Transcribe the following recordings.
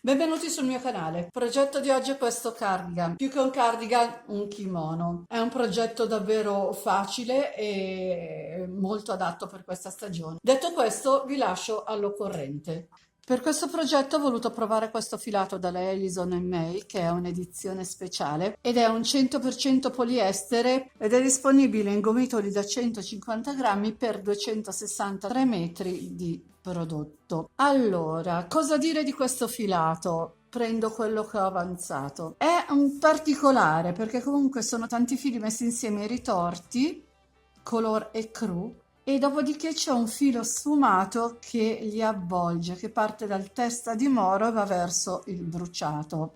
Benvenuti sul mio canale. Il progetto di oggi è questo cardigan. Più che un cardigan, un kimono. È un progetto davvero facile e molto adatto per questa stagione. Detto questo, vi lascio all'occorrente. Per questo progetto ho voluto provare questo filato dalla Ellison May, che è un'edizione speciale, ed è un 100% poliestere ed è disponibile in gomitoli da 150 grammi per 263 metri di prodotto. Allora, cosa dire di questo filato? Prendo quello che ho avanzato. È un particolare perché comunque sono tanti fili messi insieme ritorti, color e cru, e dopodiché c'è un filo sfumato che li avvolge, che parte dal testa di moro e va verso il bruciato,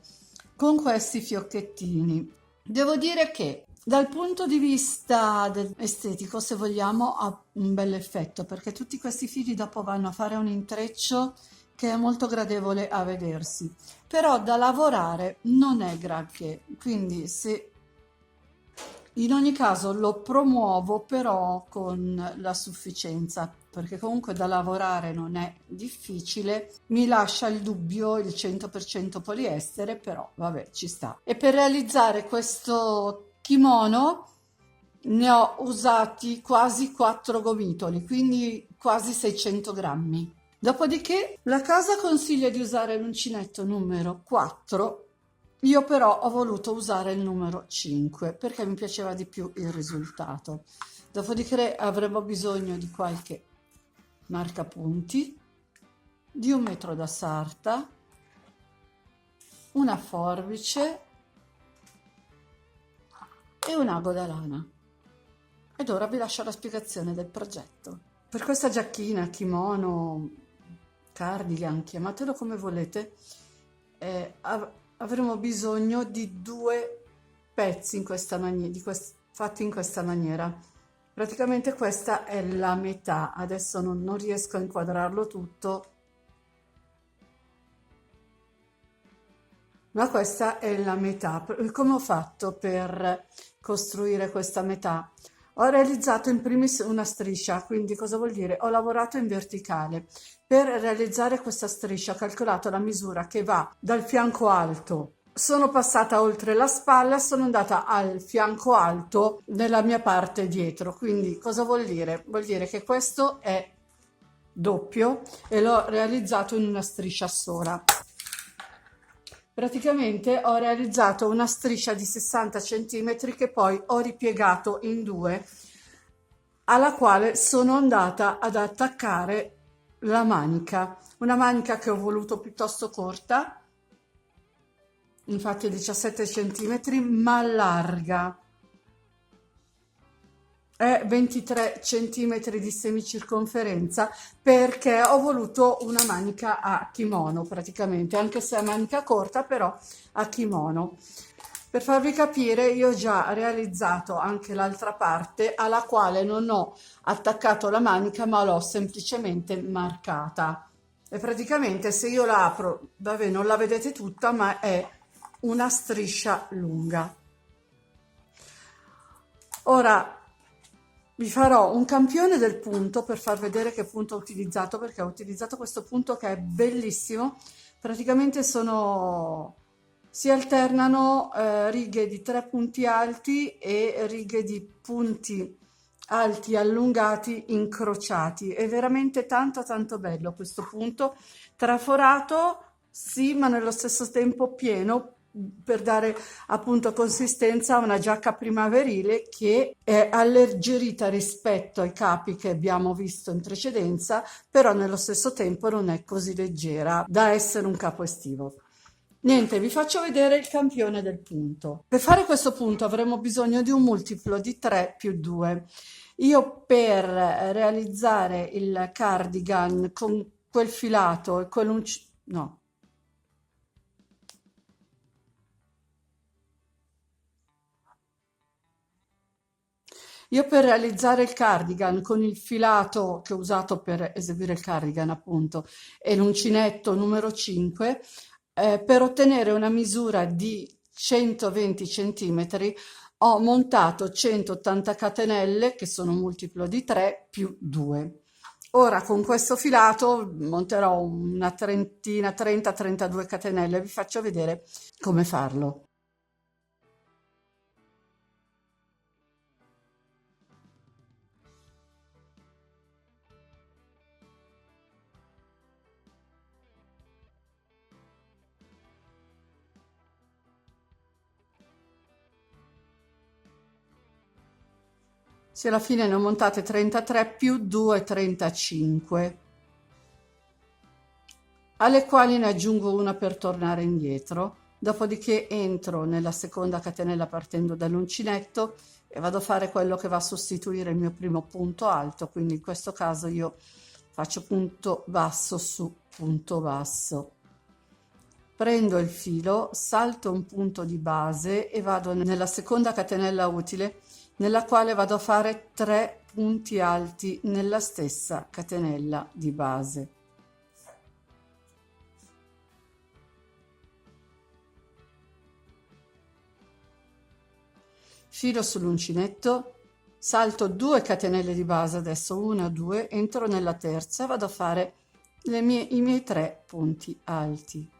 con questi fiocchettini. Devo dire che dal punto di vista estetico, se vogliamo, ha un bel effetto, perché tutti questi fili dopo vanno a fare un intreccio che è molto gradevole a vedersi, però da lavorare non è granché, quindi se in ogni caso lo promuovo però con la sufficienza, perché comunque da lavorare non è difficile, mi lascia il dubbio il 100% poliestere, però vabbè, ci sta. E per realizzare questo kimono ne ho usati quasi 4 gomitoli, quindi quasi 600 grammi. Dopodiché la casa consiglia di usare l'uncinetto numero 4, io però ho voluto usare il numero 5 perché mi piaceva di più il risultato. Dopodiché avremo bisogno di qualche marcapunti, di un metro da sarta, una forbice e un ago da lana. Ed ora vi lascio la spiegazione del progetto. Per questa giacchina, kimono, cardigan, chiamatelo come volete, avremo bisogno di 2 pezzi in questa fatti in questa maniera. Praticamente questa è la metà. Adesso non riesco a inquadrarlo tutto, ma questa è la metà. Come ho fatto per costruire questa metà? Ho realizzato in primis una striscia, quindi cosa vuol dire? Ho lavorato in verticale. Per realizzare questa striscia ho calcolato la misura che va dal fianco alto. Sono passata oltre la spalla, sono andata al fianco alto nella mia parte dietro. Quindi cosa vuol dire? Vuol dire che questo è doppio e l'ho realizzato in una striscia sola. Praticamente ho realizzato una striscia di 60 centimetri che poi ho ripiegato in 2, alla quale sono andata ad attaccare la manica, una manica che ho voluto piuttosto corta, infatti 17 centimetri, ma larga. È 23 centimetri di semicirconferenza perché ho voluto una manica a kimono praticamente, anche se è manica corta, però a kimono. Per farvi capire, io ho già realizzato anche l'altra parte alla quale non ho attaccato la manica, ma l'ho semplicemente marcata. E praticamente se io la apro, vabbè, non la vedete tutta, ma è una striscia lunga. Ora vi farò un campione del punto per far vedere che punto ho utilizzato, perché ho utilizzato questo punto che è bellissimo. Praticamente si alternano righe di 3 punti alti e righe di punti alti allungati incrociati. È veramente tanto tanto bello questo punto, traforato sì, ma nello stesso tempo pieno, per dare appunto consistenza a una giacca primaverile che è alleggerita rispetto ai capi che abbiamo visto in precedenza, però nello stesso tempo non è così leggera da essere un capo estivo. Niente, vi faccio vedere il campione del punto. Per fare questo punto avremo bisogno di un multiplo di 3 più 2. Io per realizzare il cardigan con quel filato e no. Io per realizzare il cardigan con il filato che ho usato per eseguire il cardigan, appunto, e l'uncinetto numero 5, per ottenere una misura di 120 centimetri, ho montato 180 catenelle, che sono un multiplo di 3 più 2. Ora con questo filato monterò una trentina, 30-32 catenelle, vi faccio vedere come farlo. Se alla fine ne ho montate 33 più 2, 35, alle quali ne aggiungo una per tornare indietro, dopodiché entro nella seconda catenella partendo dall'uncinetto e vado a fare quello che va a sostituire il mio primo punto alto, quindi in questo caso io faccio punto basso su punto basso. Prendo il filo, salto un punto di base e vado nella seconda catenella utile, nella quale vado a fare 3 punti alti nella stessa catenella di base. Filo sull'uncinetto, salto 2 catenelle di base, adesso 1, 2, entro nella terza e vado a fare i miei 3 punti alti.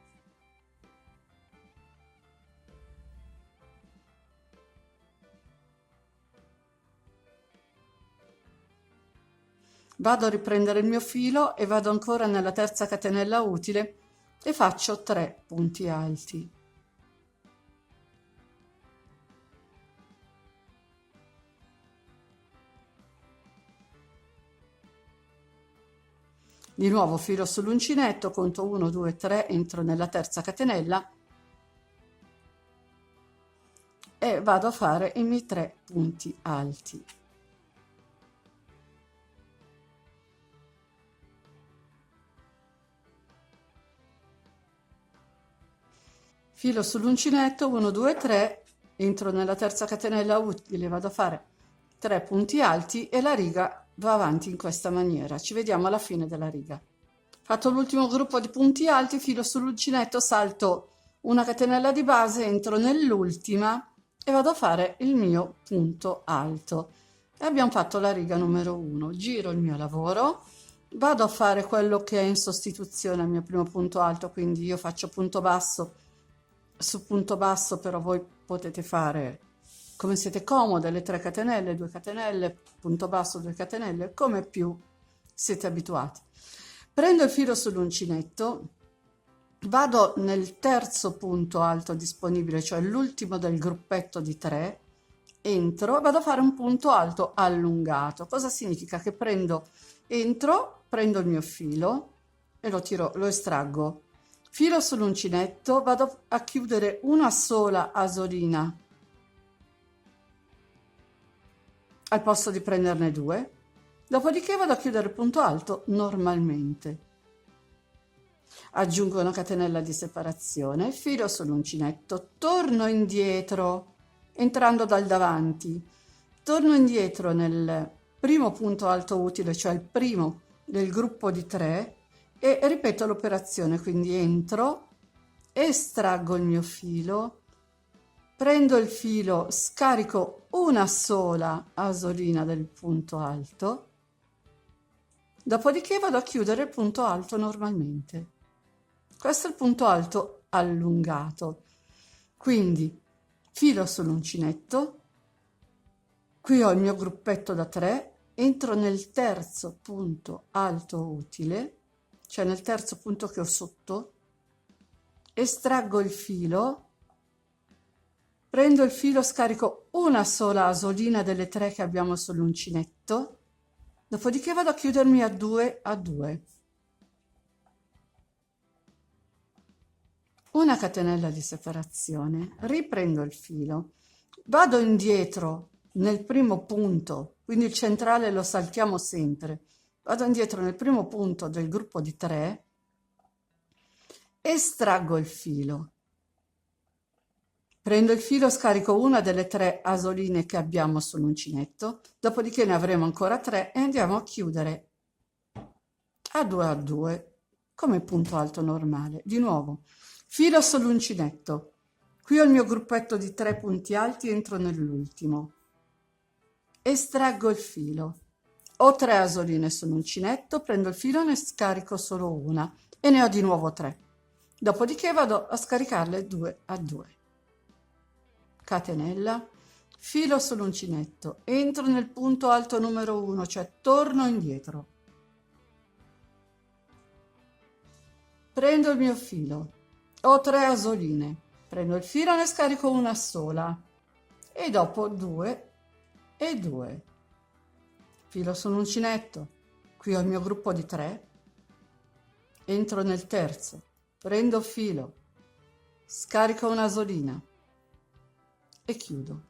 Vado a riprendere il mio filo e vado ancora nella terza catenella utile e faccio 3 punti alti. Di nuovo filo sull'uncinetto, conto 1, 2, 3, entro nella terza catenella e vado a fare i miei 3 punti alti. Filo sull'uncinetto, 1, 2, 3, entro nella terza catenella utile, vado a fare 3 punti alti e la riga va avanti in questa maniera. Ci vediamo alla fine della riga. Fatto l'ultimo gruppo di punti alti, filo sull'uncinetto, salto una catenella di base, entro nell'ultima e vado a fare il mio punto alto. E abbiamo fatto la riga numero 1. Giro il mio lavoro, vado a fare quello che è in sostituzione al mio primo punto alto, quindi io faccio punto basso su punto basso, però voi potete fare come siete comode, le 3 catenelle, 2 catenelle, punto basso, 2 catenelle, come più siete abituati. Prendo il filo sull'uncinetto, vado nel terzo punto alto disponibile, cioè l'ultimo del gruppetto di 3, entro e vado a fare un punto alto allungato. Cosa significa? Che entro, prendo il mio filo e lo estraggo. Filo sull'uncinetto, vado a chiudere una sola asolina al posto di prenderne 2, dopodiché vado a chiudere il punto alto normalmente. Aggiungo una catenella di separazione, filo sull'uncinetto, torno indietro, entrando dal davanti, torno indietro nel primo punto alto utile, cioè il primo del gruppo di 3, e ripeto l'operazione, quindi entro, estraggo il mio filo, prendo il filo, scarico una sola asolina del punto alto, dopodiché vado a chiudere il punto alto normalmente. Questo è il punto alto allungato. Quindi filo sull'uncinetto, qui ho il mio gruppetto da 3, entro nel terzo punto alto utile, cioè nel terzo punto che ho sotto, estraggo il filo, prendo il filo, scarico una sola asolina delle 3 che abbiamo sull'uncinetto, dopodiché vado a chiudermi a 2 a 2. Una catenella di separazione, riprendo il filo, vado indietro nel primo punto, quindi il centrale lo saltiamo sempre, vado indietro nel primo punto del gruppo di 3, estraggo il filo, prendo il filo, scarico una delle 3 asoline che abbiamo sull'uncinetto, dopodiché ne avremo ancora 3 e andiamo a chiudere a 2 come punto alto normale. Di nuovo, filo sull'uncinetto, qui ho il mio gruppetto di 3 punti alti, entro nell'ultimo, estraggo il filo, Ho 3 asoline sull'uncinetto, prendo il filo, ne scarico solo una e ne ho di nuovo 3. Dopodiché vado a scaricarle 2 a 2. Catenella, filo sull'uncinetto, entro nel punto alto numero 1, cioè torno indietro. Prendo il mio filo, ho 3 asoline, prendo il filo, ne scarico una sola e dopo 2 e 2. Filo sull'uncinetto, qui ho il mio gruppo di 3, entro nel terzo, prendo filo, scarico un'asolina e chiudo.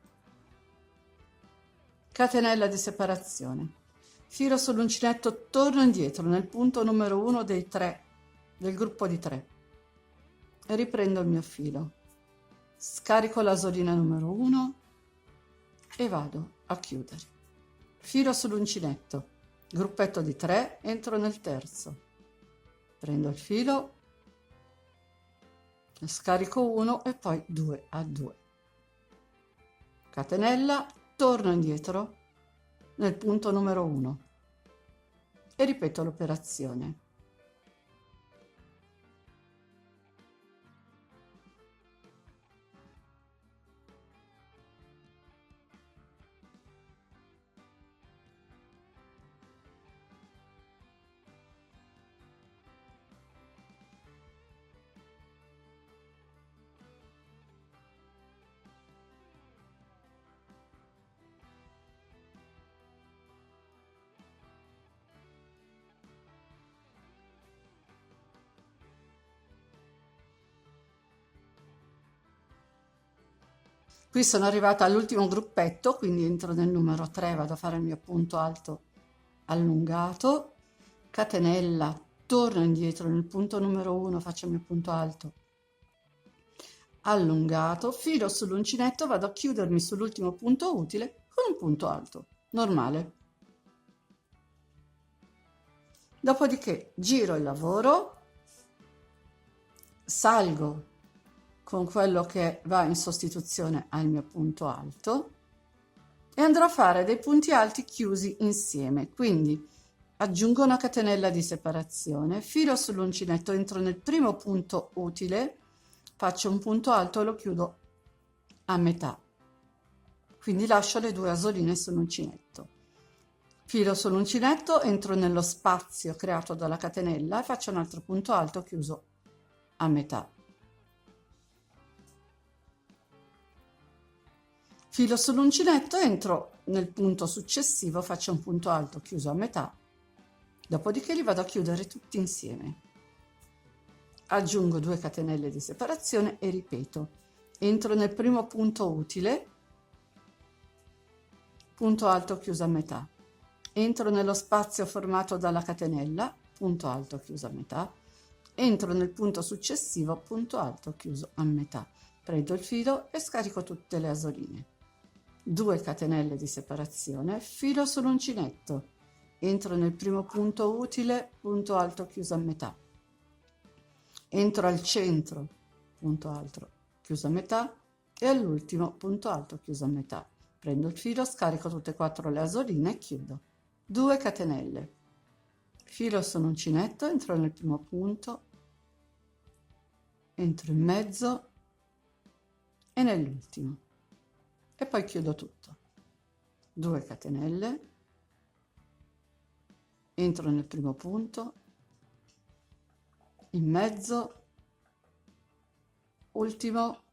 Catenella di separazione, filo sull'uncinetto, torno indietro nel punto numero 1 dei 3 del gruppo di 3 e riprendo il mio filo, scarico l'asolina numero 1 e vado a chiudere. Filo sull'uncinetto, gruppetto di 3, entro nel terzo, prendo il filo, scarico 1 e poi 2 a 2. Catenella, torno indietro nel punto numero 1 e ripeto l'operazione. Qui sono arrivata all'ultimo gruppetto, quindi entro nel numero 3, vado a fare il mio punto alto allungato, catenella, torno indietro nel punto numero 1, faccio il mio punto alto allungato, filo sull'uncinetto, vado a chiudermi sull'ultimo punto utile con un punto alto normale. Dopodiché giro il lavoro, salgo con quello che va in sostituzione al mio punto alto e andrò a fare dei punti alti chiusi insieme. Quindi aggiungo una catenella di separazione, filo sull'uncinetto, entro nel primo punto utile, faccio un punto alto e lo chiudo a metà. Quindi lascio le 2 asoline sull'uncinetto. Filo sull'uncinetto, entro nello spazio creato dalla catenella e faccio un altro punto alto chiuso a metà. Filo sull'uncinetto, entro nel punto successivo, faccio un punto alto chiuso a metà, dopodiché li vado a chiudere tutti insieme. Aggiungo 2 catenelle di separazione e ripeto. Entro nel primo punto utile, punto alto chiuso a metà. Entro nello spazio formato dalla catenella, punto alto chiuso a metà. Entro nel punto successivo, punto alto chiuso a metà. Prendo il filo e scarico tutte le asoline. 2 catenelle di separazione, filo sull'uncinetto, entro nel primo punto utile, punto alto chiuso a metà, entro al centro, punto alto chiuso a metà e all'ultimo punto alto chiuso a metà. Prendo il filo, scarico tutte e 4 le asoline e chiudo. 2 catenelle, filo sull'uncinetto, entro nel primo punto, entro in mezzo e nell'ultimo. E poi chiudo tutto. 2 catenelle, entro nel primo punto, in mezzo, ultimo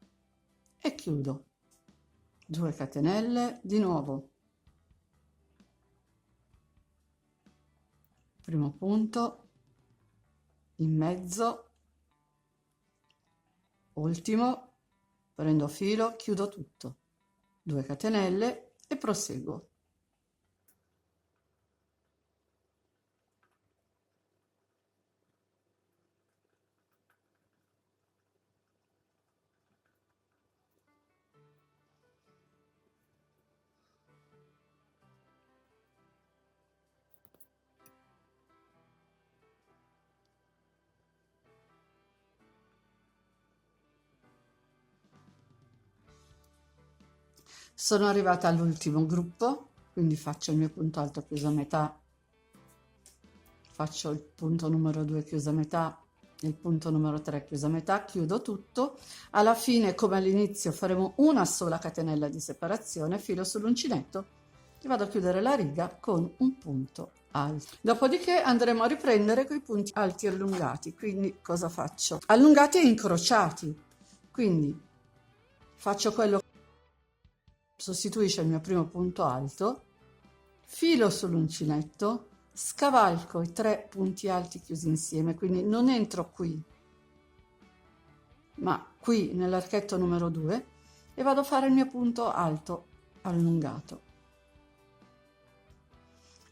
e chiudo. 2 catenelle, di nuovo, primo punto, in mezzo, ultimo, prendo filo, chiudo tutto. 2 catenelle e proseguo. Sono arrivata all'ultimo gruppo, quindi faccio il mio punto alto chiuso a metà faccio il punto numero 2 chiuso a metà, il punto numero 3 chiuso a metà, chiudo tutto. Alla fine, come all'inizio, faremo una sola catenella di separazione, filo sull'uncinetto e vado a chiudere la riga con un punto alto. Dopodiché andremo a riprendere quei punti alti allungati. Quindi cosa faccio? Allungati e incrociati. Quindi faccio quello che sostituisce il mio primo punto alto, filo sull'uncinetto, scavalco i 3 punti alti chiusi insieme, quindi non entro qui, ma qui nell'archetto numero 2 e vado a fare il mio punto alto allungato.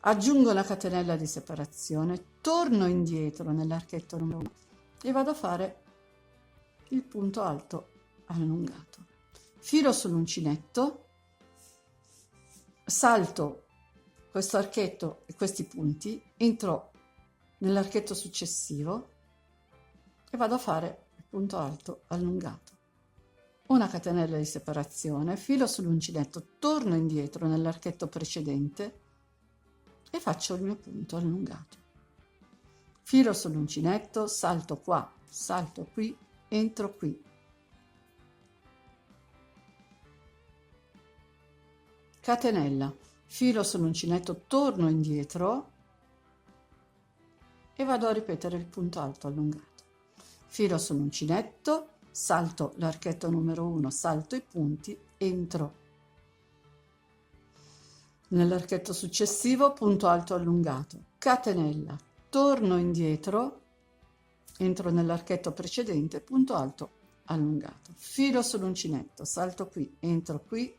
Aggiungo la catenella di separazione, torno indietro nell'archetto numero 1 e vado a fare il punto alto allungato. Filo sull'uncinetto, salto questo archetto e questi punti, entro nell'archetto successivo e vado a fare il punto alto allungato. Una catenella di separazione, filo sull'uncinetto, torno indietro nell'archetto precedente e faccio il mio punto allungato. Filo sull'uncinetto, salto qua, salto qui, entro qui. Catenella, filo sull'uncinetto, torno indietro e vado a ripetere il punto alto allungato. Filo sull'uncinetto, salto l'archetto numero 1, salto i punti, entro nell'archetto successivo, punto alto allungato, catenella, torno indietro, entro nell'archetto precedente, punto alto allungato, filo sull'uncinetto, salto qui, entro qui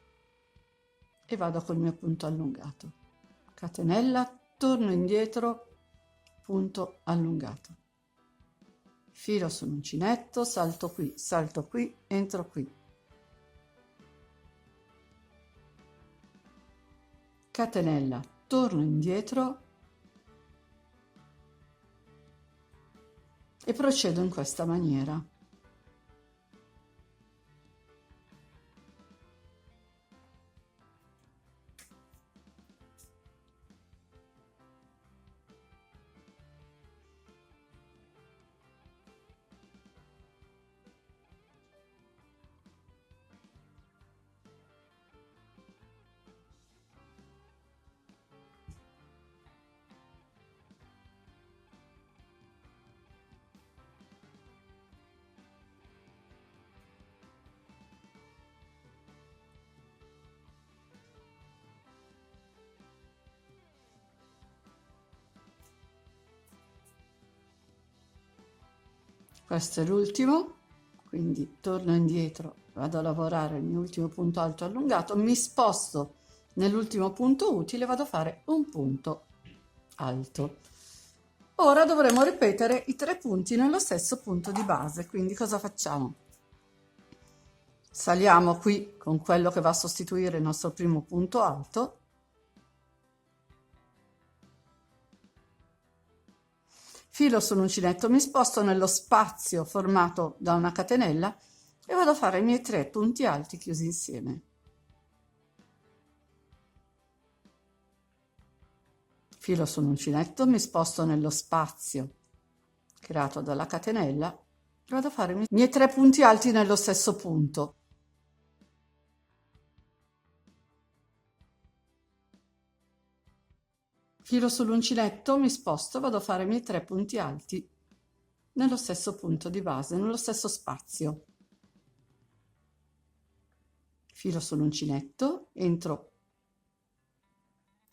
e vado col mio punto allungato, catenella, torno indietro, punto allungato, filo sull'uncinetto, salto qui, entro qui, catenella, torno indietro e procedo in questa maniera. Questo è l'ultimo, quindi torno indietro, vado a lavorare il mio ultimo punto alto allungato, mi sposto nell'ultimo punto utile, vado a fare un punto alto. Ora dovremo ripetere i 3 punti nello stesso punto di base, quindi cosa facciamo? Saliamo qui con quello che va a sostituire il nostro primo punto alto, filo sull'uncinetto, mi sposto nello spazio formato da una catenella e vado a fare i miei 3 punti alti chiusi insieme. Filo sull'uncinetto, mi sposto nello spazio creato dalla catenella e vado a fare i miei 3 punti alti nello stesso punto. Filo sull'uncinetto, mi sposto, vado a fare i miei 3 punti alti nello stesso punto di base, nello stesso spazio. Filo sull'uncinetto, entro,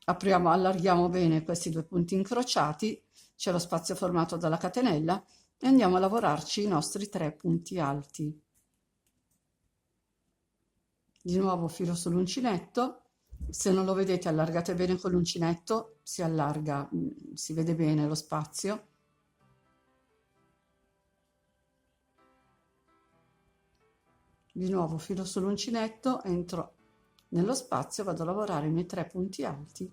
apriamo, allarghiamo bene questi 2 punti incrociati, c'è lo spazio formato dalla catenella e andiamo a lavorarci i nostri 3 punti alti. Di nuovo filo sull'uncinetto. Se non lo vedete, allargate bene con l'uncinetto, si allarga, si vede bene lo spazio. Di nuovo filo sull'uncinetto, entro nello spazio, vado a lavorare i miei 3 punti alti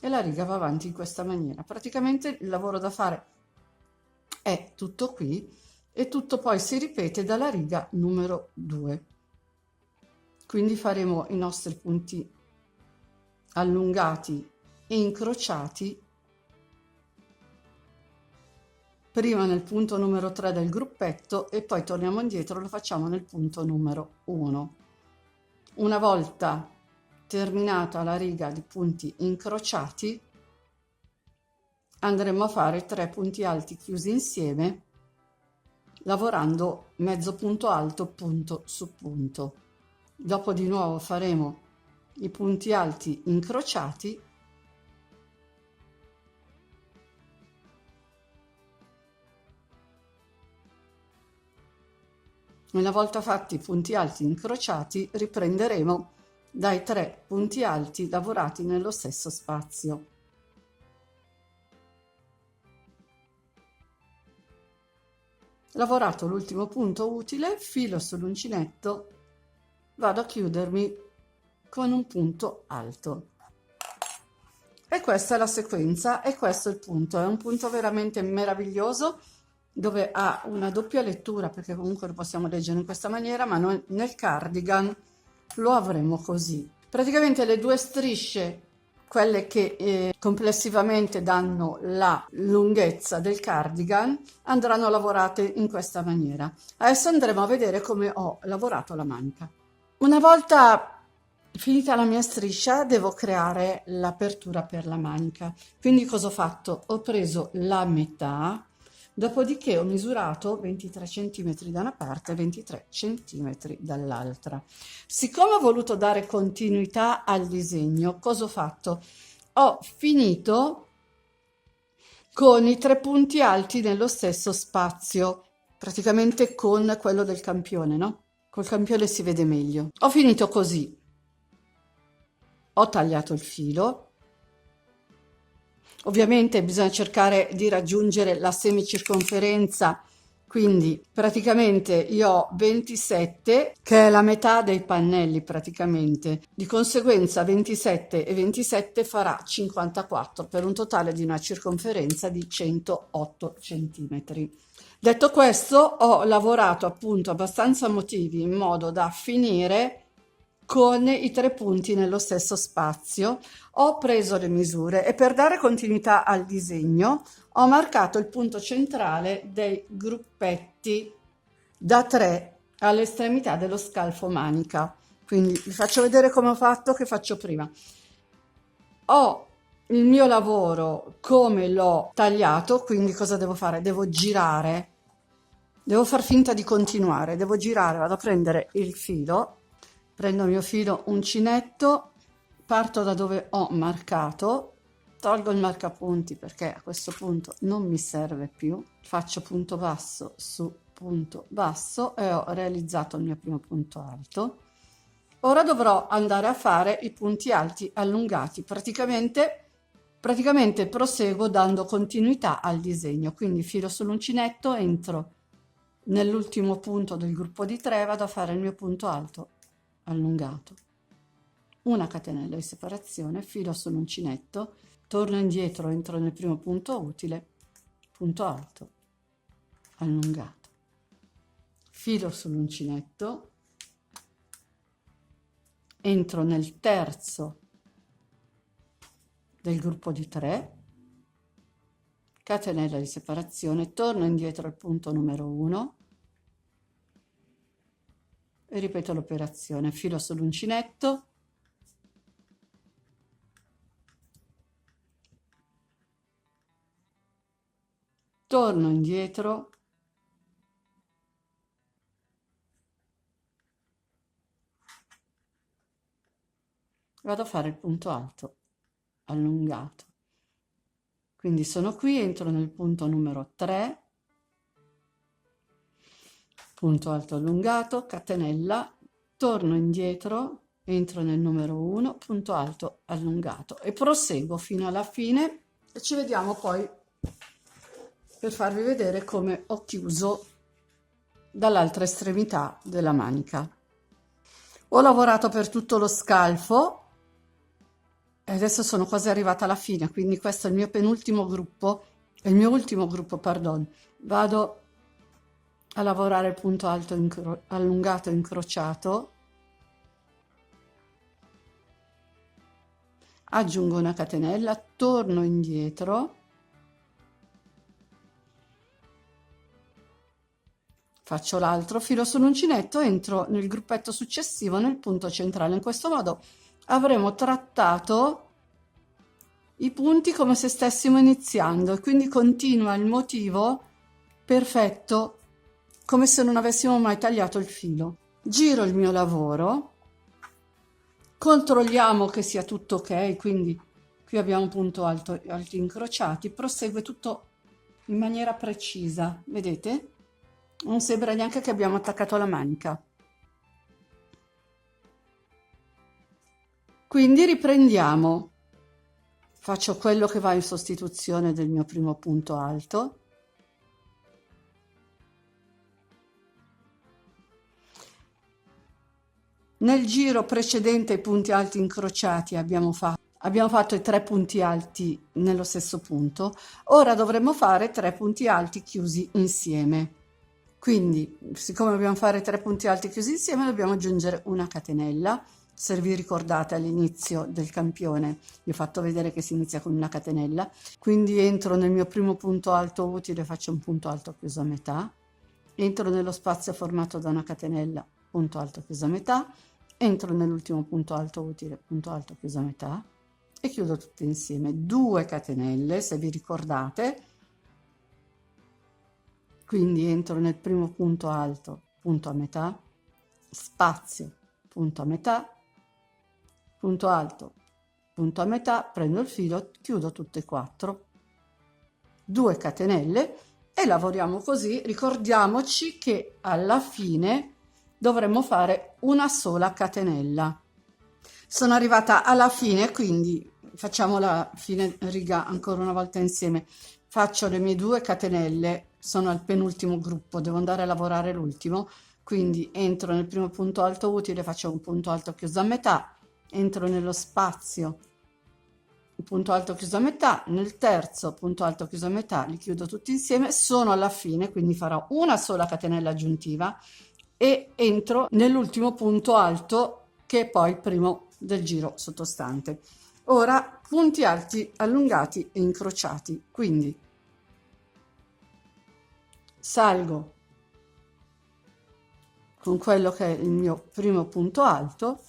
e la riga va avanti in questa maniera. Praticamente il lavoro da fare è tutto qui e tutto poi si ripete dalla riga numero 2. Quindi faremo i nostri punti allungati e incrociati prima nel punto numero 3 del gruppetto e poi torniamo indietro, lo facciamo nel punto numero 1. Una volta terminata la riga di punti incrociati, andremo a fare 3 punti alti chiusi insieme, lavorando mezzo punto alto punto su punto. Dopo di nuovo faremo i punti alti incrociati Una volta fatti i punti alti incrociati, riprenderemo dai 3 punti alti lavorati nello stesso spazio. Lavorato l'ultimo punto utile, filo sull'uncinetto, vado a chiudermi con un punto alto. E questa è la sequenza e questo è il punto. È un punto veramente meraviglioso, dove ha una doppia lettura, perché comunque lo possiamo leggere in questa maniera, ma noi nel cardigan lo avremo così. Praticamente le due strisce, quelle che complessivamente danno la lunghezza del cardigan, andranno lavorate in questa maniera. Adesso andremo a vedere come ho lavorato la manica. Una volta finita la mia striscia, devo creare l'apertura per la manica. Quindi cosa ho fatto? Ho preso la metà, dopodiché ho misurato 23 cm da una parte e 23 cm dall'altra. Siccome ho voluto dare continuità al disegno, cosa ho fatto? Ho finito con i 3 punti alti nello stesso spazio, praticamente con quello del campione, no? Col campione si vede meglio. Ho finito così. Ho tagliato il filo. Ovviamente bisogna cercare di raggiungere la semicirconferenza, quindi praticamente io ho 27, che è la metà dei pannelli praticamente, di conseguenza 27 e 27 farà 54 per un totale di una circonferenza di 108 centimetri. Detto questo, ho lavorato appunto abbastanza motivi in modo da finire con i 3 punti nello stesso spazio. Ho preso le misure e per dare continuità al disegno ho marcato il punto centrale dei gruppetti da 3 all'estremità dello scalfo manica. Quindi vi faccio vedere come ho fatto, che faccio prima. Ho il mio lavoro come l'ho tagliato, quindi cosa devo fare? Devo girare, devo far finta di continuare, devo girare, vado a prendere il filo, prendo il mio filo uncinetto, parto da dove ho marcato, tolgo il marcapunti perché a questo punto non mi serve più, faccio punto basso su punto basso e ho realizzato il mio primo punto alto. Ora dovrò andare a fare i punti alti allungati, praticamente proseguo dando continuità al disegno, quindi filo sull'uncinetto, entro nell'ultimo punto del gruppo di 3, vado a fare il mio punto alto allungato, una catenella di separazione, filo sull'uncinetto, torno indietro, entro nel primo punto utile, punto alto allungato, filo sull'uncinetto, entro nel terzo del gruppo di 3, catenella di separazione, torno indietro al punto numero 1 e ripeto l'operazione, filo sull'uncinetto, torno indietro, vado a fare il punto alto allungato. Quindi sono qui, entro nel punto numero 3, punto alto allungato, catenella, torno indietro, entro nel numero 1, punto alto allungato e proseguo fino alla fine e ci vediamo poi per farvi vedere come ho chiuso dall'altra estremità della manica. Ho lavorato per tutto lo scalfo e adesso sono quasi arrivata alla fine, quindi questo è il mio penultimo gruppo, il mio ultimo gruppo, pardon. Vado a lavorare il punto alto allungato incrociato, aggiungo una catenella, torno indietro, faccio l'altro filo sull'uncinetto, entro nel gruppetto successivo nel punto centrale. In questo modo avremo trattato i punti come se stessimo iniziando e quindi continua il motivo perfetto, come se non avessimo mai tagliato il filo. Giro il mio lavoro, controlliamo che sia tutto ok, quindi qui abbiamo un punto alto, alti incrociati, prosegue tutto in maniera precisa, vedete? Non sembra neanche che abbiamo attaccato la manica. Quindi riprendiamo, faccio quello che va in sostituzione del mio primo punto alto, nel giro precedente ai punti alti incrociati abbiamo fatto i 3 punti alti nello stesso punto, ora dovremo fare 3 punti alti chiusi insieme. Quindi, siccome dobbiamo fare 3 punti alti chiusi insieme, dobbiamo aggiungere una catenella. Se vi ricordate all'inizio del campione, vi ho fatto vedere che si inizia con una catenella. Quindi entro nel mio primo punto alto utile, faccio un punto alto chiuso a metà, entro nello spazio formato da una catenella, punto alto chiuso a metà, entro nell'ultimo punto alto utile, punto alto chiuso a metà e chiudo tutte insieme. 2 catenelle, se vi ricordate. Quindi entro nel primo punto alto, punto a metà, spazio, punto a metà, punto alto, punto a metà, prendo il filo, chiudo tutte e 4, 2 catenelle e lavoriamo così. Ricordiamoci che alla fine dovremmo fare una sola catenella. Sono arrivata alla fine, quindi facciamo la fine riga ancora una volta insieme. Faccio le mie 2 catenelle, sono al penultimo gruppo, devo andare a lavorare l'ultimo, quindi entro nel primo punto alto utile, faccio un punto alto chiuso a metà, entro nello spazio, un punto alto chiuso a metà, nel terzo punto alto chiuso a metà, li chiudo tutti insieme, sono alla fine, quindi farò una sola catenella aggiuntiva e entro nell'ultimo punto alto che è poi il primo del giro sottostante. Ora punti alti allungati e incrociati, quindi salgo con quello che è il mio primo punto alto,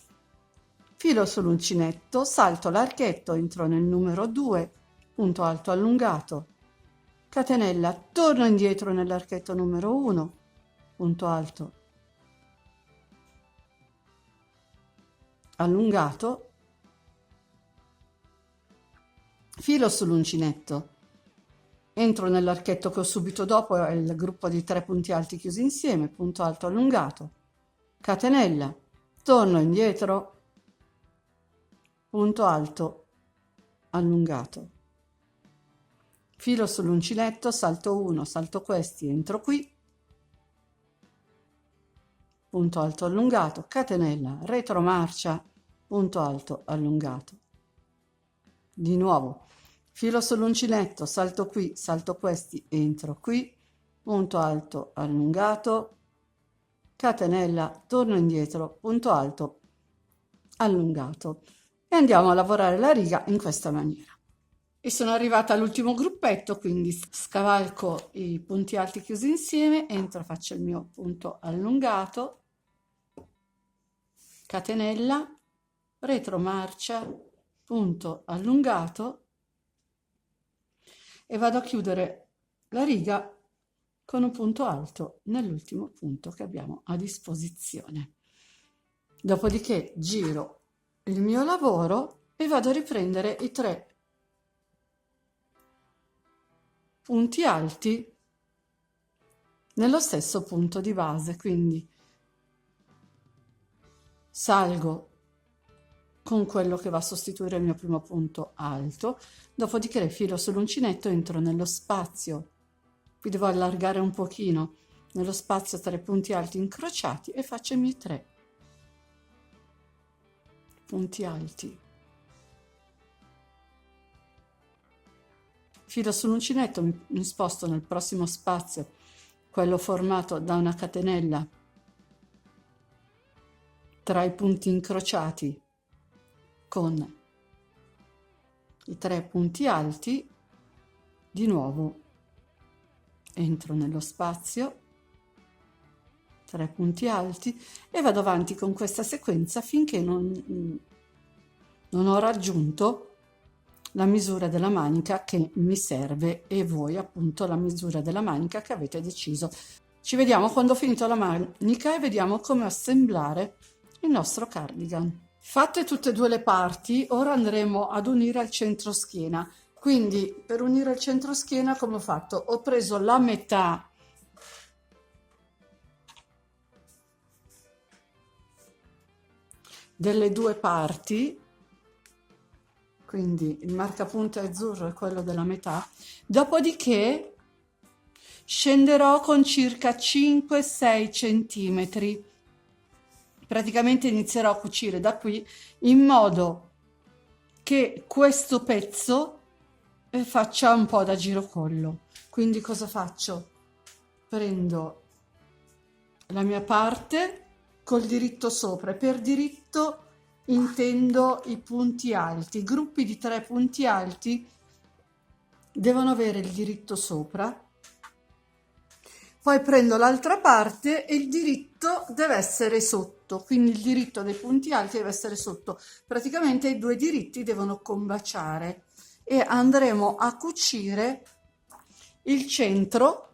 filo sull'uncinetto, salto l'archetto, entro nel numero 2, punto alto allungato, catenella, torno indietro nell'archetto numero 1, punto alto allungato, filo sull'uncinetto, entro nell'archetto che ho subito dopo, è il gruppo di 3 punti alti chiusi insieme, punto alto allungato, catenella, torno indietro, punto alto allungato, filo sull'uncinetto, salto 1, salto questi, entro qui, punto alto allungato, catenella, retromarcia, punto alto allungato. Di nuovo, filo sull'uncinetto, salto qui, salto questi, entro qui, punto alto allungato, catenella, torno indietro, punto alto allungato e andiamo a lavorare la riga in questa maniera. E sono arrivata all'ultimo gruppetto, quindi scavalco i punti alti chiusi insieme, entro, faccio il mio punto allungato, catenella, retromarcia, punto allungato e vado a chiudere la riga con un punto alto nell'ultimo punto che abbiamo a disposizione. Dopodiché giro il mio lavoro e vado a riprendere i 3 punti alti nello stesso punto di base, quindi salgo con quello che va a sostituire il mio primo punto alto, dopodiché filo sull'uncinetto, entro nello spazio, qui devo allargare un pochino, nello spazio tra i punti alti incrociati e faccio i miei 3 punti alti, filo sull'uncinetto, mi sposto nel prossimo spazio, quello formato da una catenella tra i punti incrociati con i 3 punti alti, di nuovo entro nello spazio, 3 punti alti e vado avanti con questa sequenza finché non ho raggiunto la misura della manica che mi serve e voi appunto la misura della manica che avete deciso. Ci vediamo quando ho finito la manica e vediamo come assemblare il nostro cardigan. Fatte tutte e due le parti, ora andremo ad unire al centro schiena. Quindi per unire il centro schiena come ho fatto? Ho preso la metà delle due parti, quindi il marcapunto azzurro è quello della metà, dopodiché scenderò con circa 5-6 centimetri. Praticamente inizierò a cucire da qui in modo che questo pezzo faccia un po' da girocollo. Quindi cosa faccio? Prendo la mia parte col diritto sopra, e per diritto intendo i punti alti. I gruppi di 3 punti alti devono avere il diritto sopra, poi prendo l'altra parte e il diritto deve essere sotto, quindi il diritto dei punti alti deve essere sotto. Praticamente i due diritti devono combaciare e andremo a cucire il centro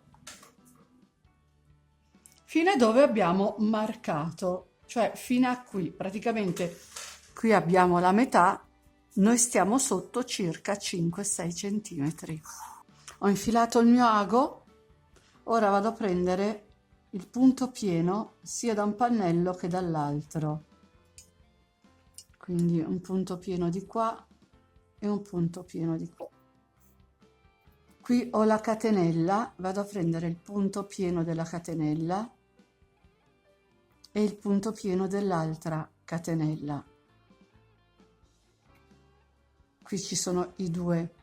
fino a dove abbiamo marcato, cioè fino a qui. Praticamente qui abbiamo la metà, noi stiamo sotto circa 5-6 centimetri. Ho infilato il mio ago, ora vado a prendere il punto pieno sia da un pannello che dall'altro, quindi un punto pieno di qua e un punto pieno di qua. Qui ho la catenella, vado a prendere il punto pieno della catenella e il punto pieno dell'altra catenella. Qui ci sono i due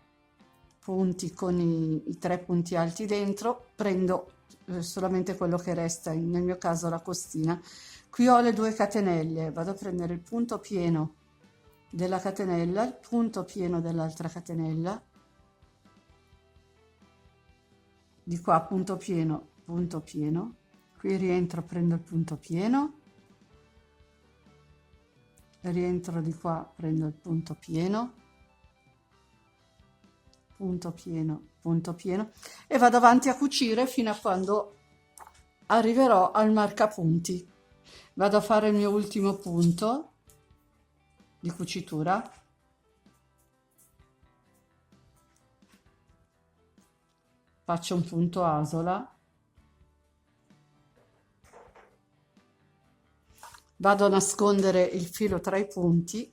punti con i 3 punti alti dentro, prendo solamente quello che resta, nel mio caso la costina. Qui ho le 2 catenelle, vado a prendere il punto pieno della catenella, il punto pieno dell'altra catenella, di qua punto pieno, qui rientro, prendo il punto pieno, rientro di qua, prendo il punto pieno, punto pieno e vado avanti a cucire fino a quando arriverò al marcapunti. Vado a fare il mio ultimo punto di cucitura, faccio un punto asola, vado a nascondere il filo tra i punti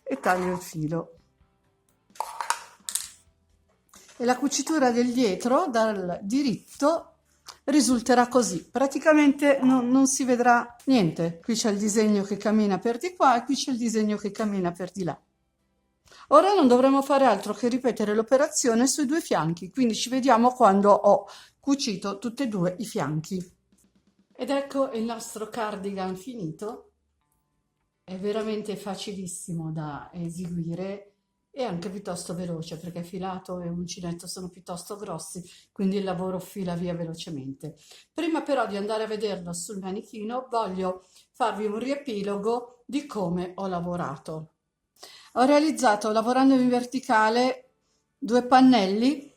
e taglio il filo. E la cucitura del dietro dal diritto risulterà così. Praticamente non si vedrà niente. Qui c'è il disegno che cammina per di qua e qui c'è il disegno che cammina per di là. Ora non dovremo fare altro che ripetere l'operazione sui 2 fianchi, quindi ci vediamo quando ho cucito tutti e 2 i fianchi. Ed ecco il nostro cardigan finito. È veramente facilissimo da eseguire e anche piuttosto veloce, perché il filato e l'uncinetto sono piuttosto grossi, quindi il lavoro fila via velocemente. Prima però di andare a vederlo sul manichino, voglio farvi un riepilogo di come ho lavorato. Ho realizzato, lavorando in verticale, 2 pannelli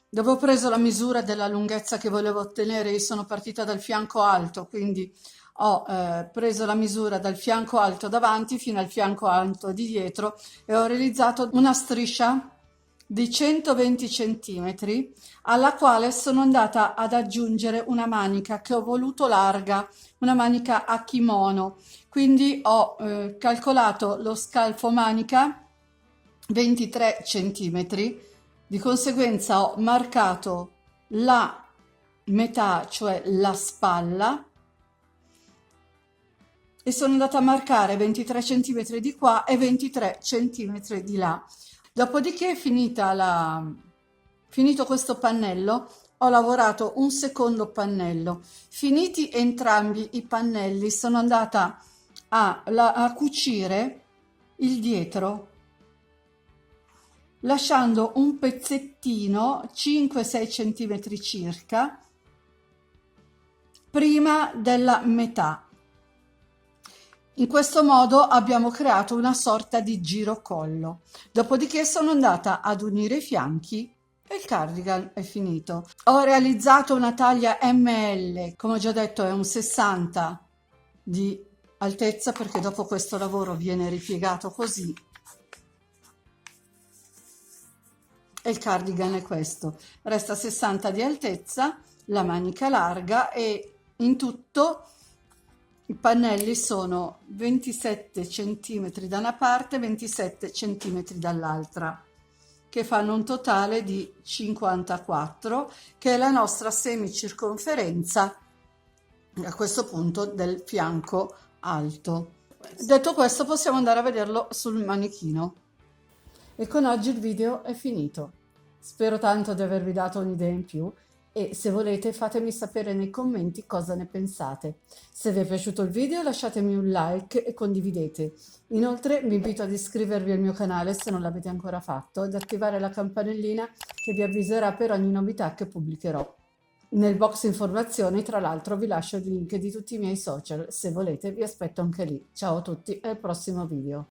dove ho preso la misura della lunghezza che volevo ottenere. Io sono partita dal fianco alto, quindi ho preso la misura dal fianco alto davanti fino al fianco alto di dietro e ho realizzato una striscia di 120 centimetri alla quale sono andata ad aggiungere una manica che ho voluto larga, una manica a kimono. Quindi ho calcolato lo scalfo manica 23 centimetri, di conseguenza ho marcato la metà, cioè la spalla, e sono andata a marcare 23 centimetri di qua e 23 centimetri di là. Dopodiché, finito questo pannello, ho lavorato un secondo pannello. Finiti entrambi i pannelli, sono andata a cucire il dietro, lasciando un pezzettino 5-6 centimetri circa prima della metà. In questo modo abbiamo creato una sorta di girocollo. Dopodiché sono andata ad unire i fianchi e il cardigan è finito. Ho realizzato una taglia ML, come ho già detto è un 60 di altezza, perché dopo questo lavoro viene ripiegato così. E il cardigan è questo. Resta 60 di altezza, la manica larga, e in tutto i pannelli sono 27 cm da una parte, 27 cm dall'altra, che fanno un totale di 54, che è la nostra semicirconferenza a questo punto del fianco alto. Detto questo, possiamo andare a vederlo sul manichino. E con oggi il video è finito. Spero tanto di avervi dato un'idea in più, e se volete fatemi sapere nei commenti cosa ne pensate. Se vi è piaciuto il video lasciatemi un like e condividete. Inoltre vi invito ad iscrivervi al mio canale se non l'avete ancora fatto, ed attivare la campanellina che vi avviserà per ogni novità che pubblicherò. Nel box informazioni, tra l'altro, vi lascio il link di tutti i miei social. Se volete vi aspetto anche lì. Ciao a tutti e al prossimo video.